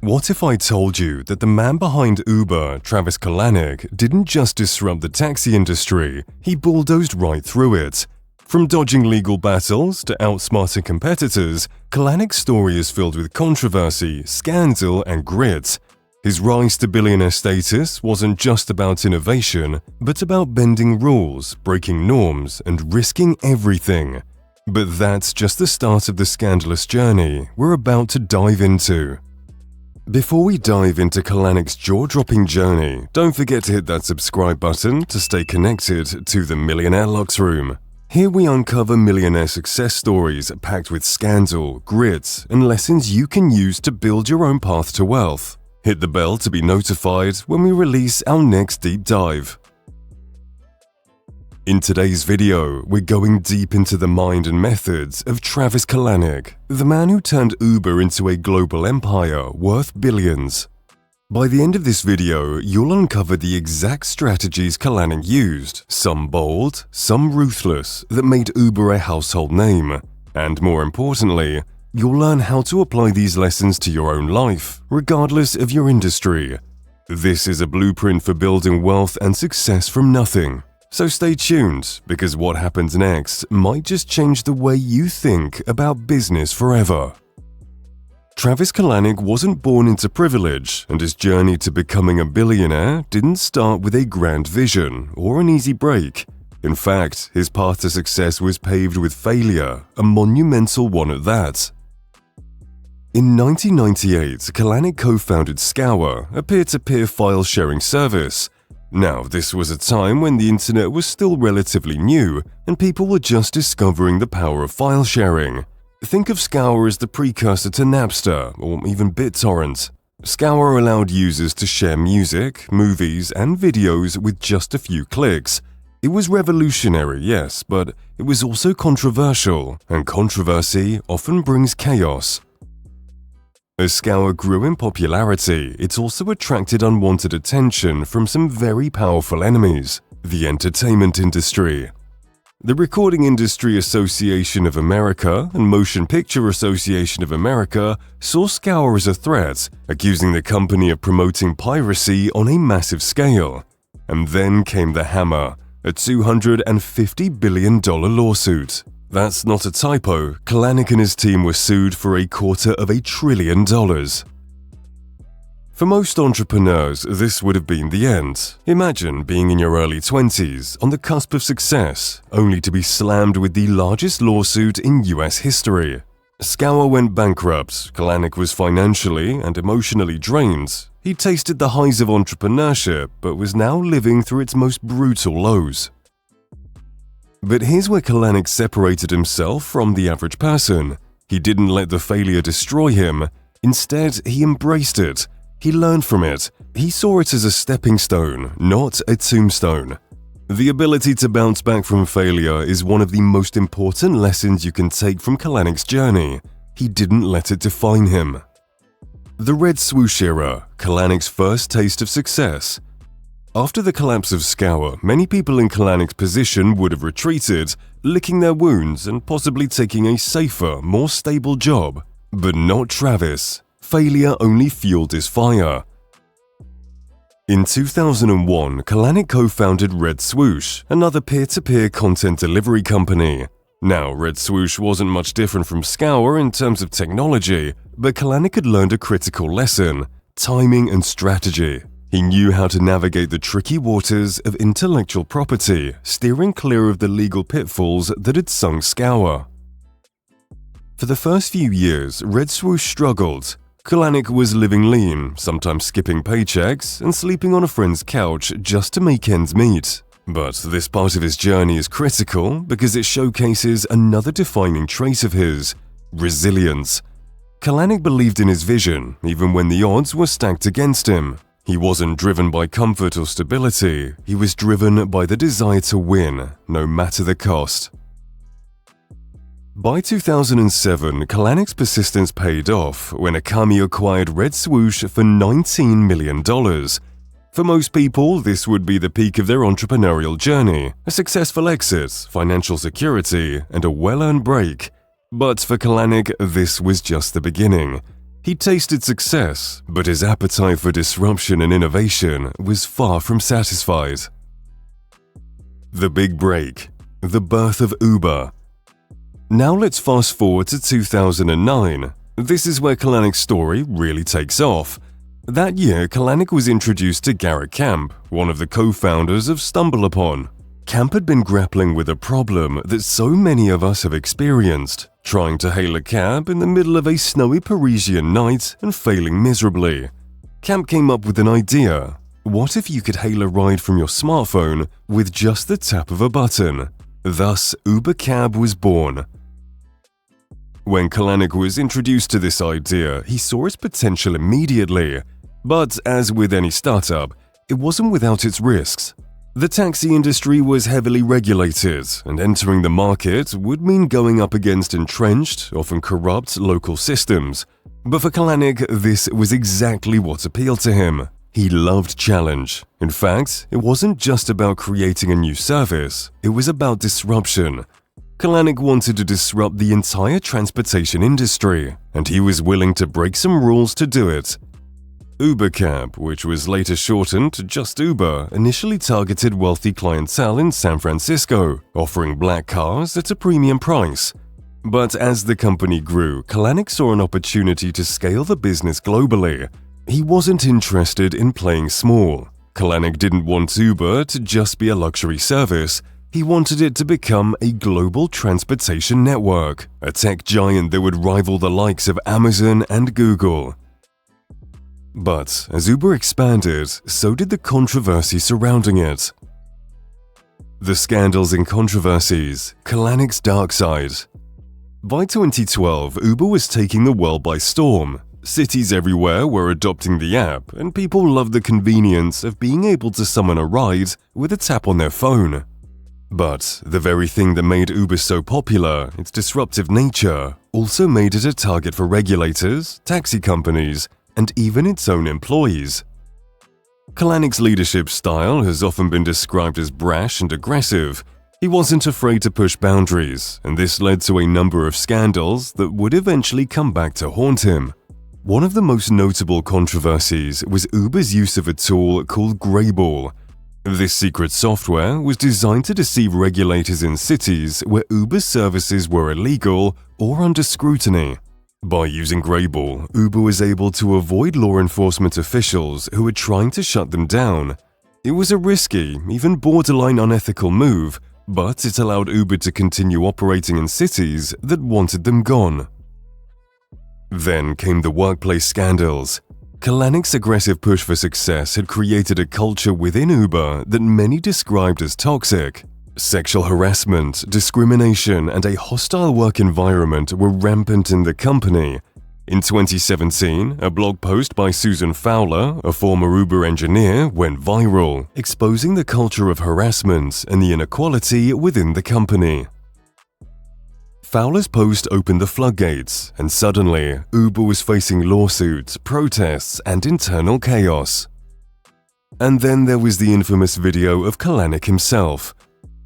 What if I told you that the man behind Uber, Travis Kalanick, didn't just disrupt the taxi industry, he bulldozed right through it? From dodging legal battles to outsmarting competitors, Kalanick's story is filled with controversy, scandal, and grit. His rise to billionaire status wasn't just about innovation, but about bending rules, breaking norms, and risking everything. But that's just the start of the scandalous journey we're about to dive into. Before we dive into Kalanick's jaw-dropping journey, don't forget to hit that subscribe button to stay connected to the Millionaire Lux Room. Here we uncover millionaire success stories packed with scandal, grit, and lessons you can use to build your own path to wealth. Hit the bell to be notified when we release our next deep dive. In today's video, we're going deep into the mind and methods of Travis Kalanick, the man who turned Uber into a global empire worth billions. By the end of this video, you'll uncover the exact strategies Kalanick used, some bold, some ruthless, that made Uber a household name. And more importantly, you'll learn how to apply these lessons to your own life, regardless of your industry. This is a blueprint for building wealth and success from nothing. So stay tuned, because what happens next might just change the way you think about business forever. Travis Kalanick wasn't born into privilege, and his journey to becoming a billionaire didn't start with a grand vision or an easy break. In fact, his path to success was paved with failure, a monumental one at that. In 1998, Kalanick co-founded Scour, a peer-to-peer file-sharing service. Now, this was a time when the internet was still relatively new and people were just discovering the power of file sharing. Think of Scour as the precursor to Napster or even BitTorrent. Scour allowed users to share music, movies, and videos with just a few clicks. It was revolutionary, yes, but it was also controversial, and controversy often brings chaos. As Scour grew in popularity, it also attracted unwanted attention from some very powerful enemies: the entertainment industry. The Recording Industry Association of America and Motion Picture Association of America saw Scour as a threat, accusing the company of promoting piracy on a massive scale. And then came the hammer, a $250 billion lawsuit. That's not a typo. Kalanick and his team were sued for $250 billion. For most entrepreneurs, this would have been the end. Imagine being in your early 20s, on the cusp of success, only to be slammed with the largest lawsuit in US history. Scour went bankrupt. Kalanick was financially and emotionally drained. He tasted the highs of entrepreneurship, but was now living through its most brutal lows. But here's where Kalanick separated himself from the average person. He didn't let the failure destroy him. Instead, he embraced it. He learned from it. He saw it as a stepping stone, not a tombstone. The ability to bounce back from failure is one of the most important lessons you can take from Kalanick's journey. He didn't let it define him. The Red Swoosh Era, Kalanick's first taste of success. After the collapse of Scour, many people in Kalanick's position would have retreated, licking their wounds and possibly taking a safer, more stable job. But not Travis. Failure only fueled his fire. In 2001, Kalanick co-founded Red Swoosh, another peer-to-peer content delivery company. Now, Red Swoosh wasn't much different from Scour in terms of technology, but Kalanick had learned a critical lesson: timing and strategy. He knew how to navigate the tricky waters of intellectual property, steering clear of the legal pitfalls that had sunk Scour. For the first few years, Red Swoosh struggled. Kalanick was living lean, sometimes skipping paychecks and sleeping on a friend's couch just to make ends meet. But this part of his journey is critical because it showcases another defining trait of his: resilience. Kalanick believed in his vision, even when the odds were stacked against him. He wasn't driven by comfort or stability, he was driven by the desire to win, no matter the cost. By 2007, Kalanick's persistence paid off when Akami acquired Red Swoosh for $19 million. For most people, this would be the peak of their entrepreneurial journey, a successful exit, financial security, and a well-earned break. But for Kalanick, this was just the beginning. He tasted success, but his appetite for disruption and innovation was far from satisfied. The Big Break. The birth of Uber. Now let's fast forward to 2009. This is where Kalanick's story really takes off. That year, Kalanick was introduced to Garrett Camp, one of the co-founders of StumbleUpon. Camp had been grappling with a problem that so many of us have experienced, trying to hail a cab in the middle of a snowy Parisian night and failing miserably. Camp came up with an idea. What if you could hail a ride from your smartphone with just the tap of a button? Thus, Uber Cab was born. When Kalanick was introduced to this idea, he saw its potential immediately. But as with any startup, it wasn't without its risks. The taxi industry was heavily regulated, and entering the market would mean going up against entrenched, often corrupt local systems. But for Kalanick, this was exactly what appealed to him. He loved challenge. In fact, it wasn't just about creating a new service, it was about disruption. Kalanick wanted to disrupt the entire transportation industry, and he was willing to break some rules to do it. Uber Cab, which was later shortened to just Uber, initially targeted wealthy clientele in San Francisco, offering black cars at a premium price. But as the company grew, Kalanick saw an opportunity to scale the business globally. He wasn't interested in playing small. Kalanick didn't want Uber to just be a luxury service. He wanted it to become a global transportation network, a tech giant that would rival the likes of Amazon and Google. But as Uber expanded, so did the controversy surrounding it. The Scandals and Controversies, Kalanick's dark side. By 2012, Uber was taking the world by storm. Cities everywhere were adopting the app, and people loved the convenience of being able to summon a ride with a tap on their phone. But the very thing that made Uber so popular, its disruptive nature, also made it a target for regulators, taxi companies, and even its own employees. Kalanick's leadership style has often been described as brash and aggressive. He wasn't afraid to push boundaries, and this led to a number of scandals that would eventually come back to haunt him. One of the most notable controversies was Uber's use of a tool called Greyball. This secret software was designed to deceive regulators in cities where Uber's services were illegal or under scrutiny. By using Greyball, Uber was able to avoid law enforcement officials who were trying to shut them down. It was a risky, even borderline unethical move, but it allowed Uber to continue operating in cities that wanted them gone. Then came the workplace scandals. Kalanick's aggressive push for success had created a culture within Uber that many described as toxic. Sexual harassment, discrimination, and a hostile work environment were rampant in the company. In 2017, a blog post by Susan Fowler, a former Uber engineer, went viral, exposing the culture of harassment and the inequality within the company. Fowler's post opened the floodgates, and suddenly, Uber was facing lawsuits, protests, and internal chaos. And then there was the infamous video of Kalanick himself.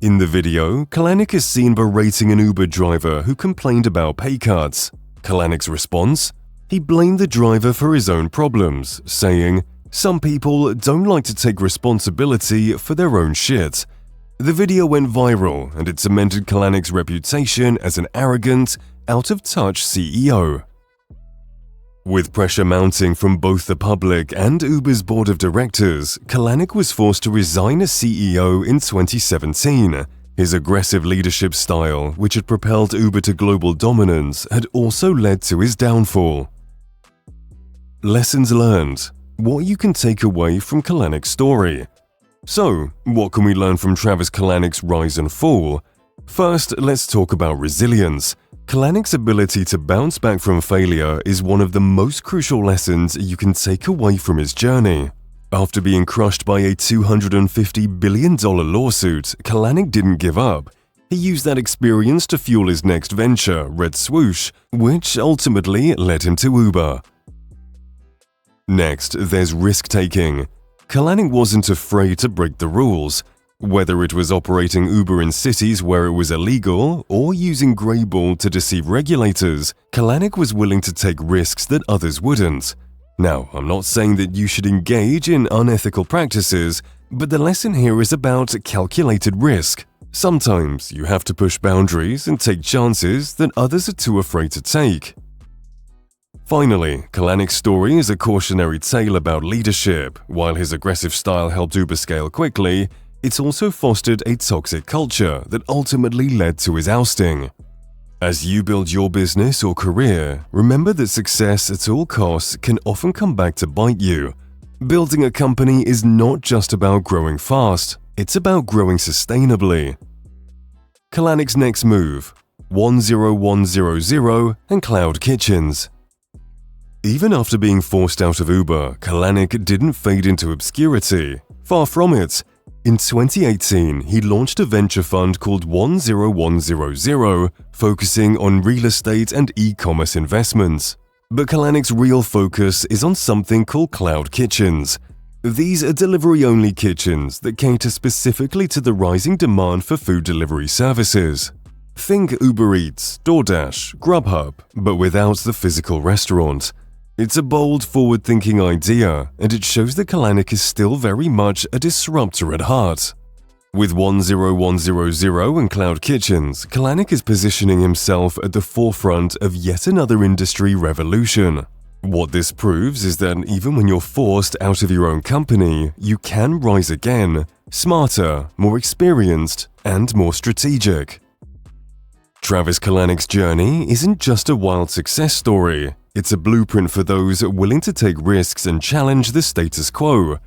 In the video, Kalanick is seen berating an Uber driver who complained about pay cuts. Kalanick's response? He blamed the driver for his own problems, saying, "Some people don't like to take responsibility for their own shit." The video went viral, and it cemented Kalanick's reputation as an arrogant, out-of-touch CEO. With pressure mounting from both the public and Uber's board of directors, Kalanick was forced to resign as CEO in 2017. His aggressive leadership style, which had propelled Uber to global dominance, had also led to his downfall. Lessons learned. What you can take away from Kalanick's story. So, what can we learn from Travis Kalanick's rise and fall? First, let's talk about resilience. Kalanick's ability to bounce back from failure is one of the most crucial lessons you can take away from his journey. After being crushed by a $250 billion lawsuit, Kalanick didn't give up. He used that experience to fuel his next venture, Red Swoosh, which ultimately led him to Uber. Next, there's risk-taking. Kalanick wasn't afraid to break the rules. Whether it was operating Uber in cities where it was illegal or using Greyball to deceive regulators, Kalanick was willing to take risks that others wouldn't. Now, I'm not saying that you should engage in unethical practices, but the lesson here is about calculated risk. Sometimes you have to push boundaries and take chances that others are too afraid to take. Finally, Kalanick's story is a cautionary tale about leadership. While his aggressive style helped Uber scale quickly, it's also fostered a toxic culture that ultimately led to his ousting. As you build your business or career, remember that success at all costs can often come back to bite you. Building a company is not just about growing fast, it's about growing sustainably. Kalanick's next move: 10100 and cloud kitchens. Even after being forced out of Uber, Kalanick didn't fade into obscurity. Far from it. In 2018, he launched a venture fund called 10100, focusing on real estate and e-commerce investments. But Kalanick's real focus is on something called cloud kitchens. These are delivery-only kitchens that cater specifically to the rising demand for food delivery services. Think Uber Eats, DoorDash, Grubhub, but without the physical restaurant. It's a bold, forward-thinking idea, and it shows that Kalanick is still very much a disruptor at heart. With 10100 and cloud kitchens, Kalanick is positioning himself at the forefront of yet another industry revolution. What this proves is that even when you're forced out of your own company, you can rise again, smarter, more experienced, and more strategic. Travis Kalanick's journey isn't just a wild success story. It's a blueprint for those willing to take risks and challenge the status quo.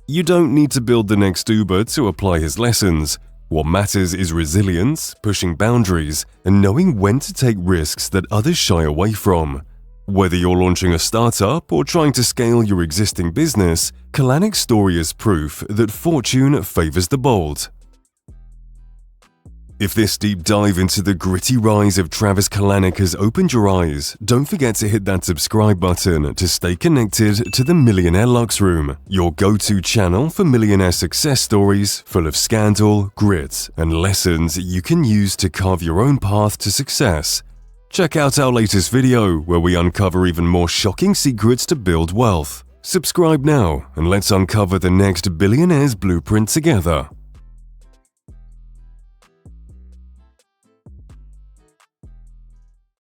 You don't need to build the next Uber to apply his lessons. What matters is resilience, pushing boundaries, and knowing when to take risks that others shy away from. Whether you're launching a startup or trying to scale your existing business, Kalanick's story is proof that fortune favors the bold. If this deep dive into the gritty rise of Travis Kalanick has opened your eyes, don't forget to hit that subscribe button to stay connected to the Millionaire Lux Room, your go-to channel for millionaire success stories full of scandal, grit, and lessons you can use to carve your own path to success. Check out our latest video where we uncover even more shocking secrets to build wealth. Subscribe now and let's uncover the next billionaire's blueprint together.